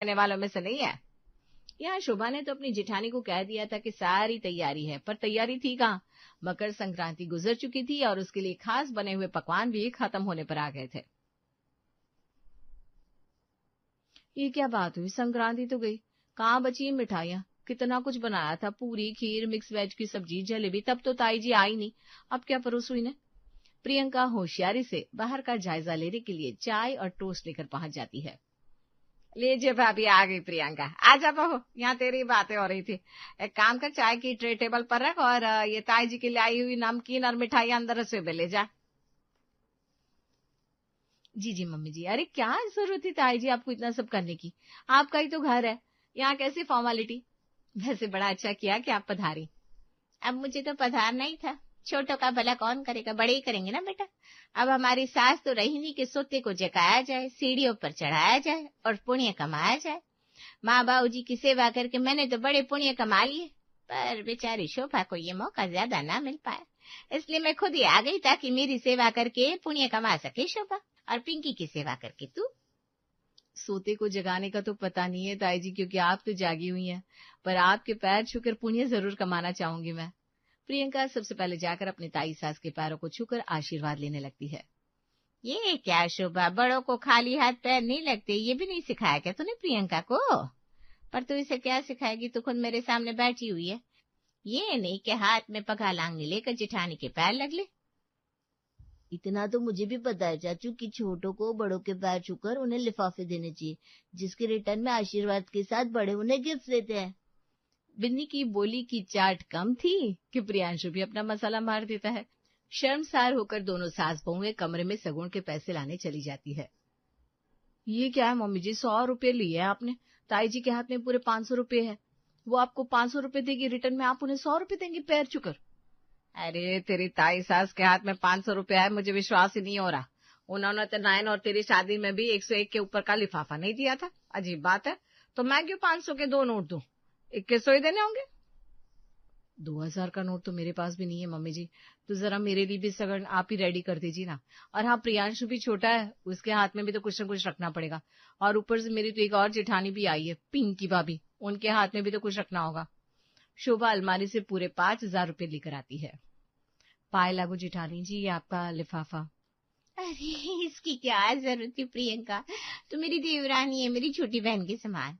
रहने वालों में से नहीं है। यहाँ शोभा ने तो अपनी जेठानी को कह दिया था कि सारी तैयारी है, पर तैयारी थी कहाँ। मकर संक्रांति गुजर चुकी थी और उसके लिए खास बने हुए पकवान भी खत्म होने पर आ गए थे। ये क्या बात हुई, संक्रांति तो गई, कहाँ बची मिठाइयाँ। कितना कुछ बनाया था, पूरी, खीर, मिक्स वेज की सब्जी, जलेबी। तब तो ताई जी आई नहीं, अब क्या परोसूं इन्हें। प्रियंका होशियारी से बाहर का जायजा लेने के लिए चाय और टोस्ट लेकर पहुंच जाती है। लीजिए भाभी, आ गई प्रियंका। आजा बहू, यहाँ तेरी बातें हो रही थी। एक काम कर, चाय की ट्रे टेबल पर रख और ये ताई जी के लिए आई हुई नमकीन और मिठाई अंदर से भी ले जा। जी जी मम्मी जी। अरे क्या जरूरत थी ताई जी आपको इतना सब करने की, आपका ही तो घर है, यहाँ कैसी फॉर्मेलिटी। वैसे बड़ा अच्छा किया कि आप पधारी। अब मुझे तो पधारना ही था, छोटों का भला कौन करेगा, बड़े ही करेंगे ना बेटा। अब हमारी सास तो रही नहीं कि सोते को जगाया जाए, सीढ़ियों पर चढ़ाया जाए और पुण्य कमाया जाए। माँ बाबू जी की सेवा करके मैंने तो बड़े पुण्य कमा लिए, पर बेचारी शोभा को ये मौका ज्यादा ना मिल पाया, इसलिए मैं खुद ही आ गई ताकि मेरी सेवा करके पुण्य कमा सके शोभा, और पिंकी की सेवा करके तू। सोते को जगाने का तो पता नहीं है ताई जी, क्योंकि आप तो जागी हुई हैं, पर आपके पैर छूकर पुण्य जरूर कमाना चाहूंगी मैं। प्रियंका सबसे पहले जाकर अपनी ताई सास के पैरों को छूकर आशीर्वाद लेने लगती है। ये क्या शोभा, बड़ों को खाली हाथ पैर नहीं लगते, ये भी नहीं सिखाया क्या तूने प्रियंका को। पर तू इसे क्या सिखाएगी, तू खुद मेरे सामने बैठी हुई है। ये नहीं कि हाथ में पगा लांगने लेकर जेठानी के पैर लग ले। इतना तो मुझे भी पता है चाचू कि छोटों को बड़ों के पैर छूकर उन्हें लिफाफे देने चाहिए, जिसके रिटर्न में आशीर्वाद के साथ बड़े उन्हें गिफ्ट देते हैं। बिन्नी की बोली की चाट कम थी कि प्रियांशु भी अपना मसाला मार देता है। शर्मसार होकर दोनों सास बहुएं कमरे में सगुन के पैसे लाने चली जाती है। ये क्या है मम्मी जी, 100 रुपए लिए आपने, ताई जी के हाथ में पूरे 500 रुपए है। वो आपको 500 रुपए देगी, रिटर्न में आप उन्हें 100 रुपए देंगे पैर छूकर। अरे तेरी ताई सास के हाथ में 500 रुपया है, मुझे विश्वास ही नहीं हो रहा। उन्होंने तो नायन और तेरी शादी में भी 101 के ऊपर का लिफाफा नहीं दिया था। अजीब बात है, तो मैं क्यों 500 के 2 नोट दूं, 2100 ही देने होंगे। 2000 का नोट तो मेरे पास भी नहीं है मम्मी जी, तो जरा मेरे लिए भी सगन आप ही रेडी कर दीजिए ना। और हाँ, प्रियांशु भी छोटा है, उसके हाथ में भी तो कुछ न कुछ रखना पड़ेगा। और ऊपर से मेरी तो एक और जेठानी भी आई है, पिंकी भाभी, उनके हाथ में भी तो कुछ रखना होगा। शोभा अलमारी से पूरे 5000 रुपए लेकर आती है। पाए लागू जेठानी जी, ये आपका लिफाफा। अरे इसकी क्या जरूरत थी प्रियंका, तो मेरी देवरानी है, मेरी छोटी बहन के समान।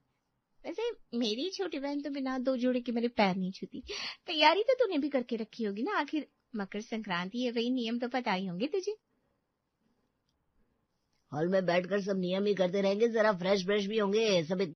वैसे मेरी छोटी बहन तो बिना 2 जोड़े के मेरे पैर नहीं छूती। तैयारी तो तूने भी करके रखी होगी ना, आखिर मकर संक्रांति है, वही नियम तो पता ही होंगे तुझे। हॉल में बैठकर सब नियम ही करते रहेंगे, जरा फ्रेश फ्रेश भी होंगे सब।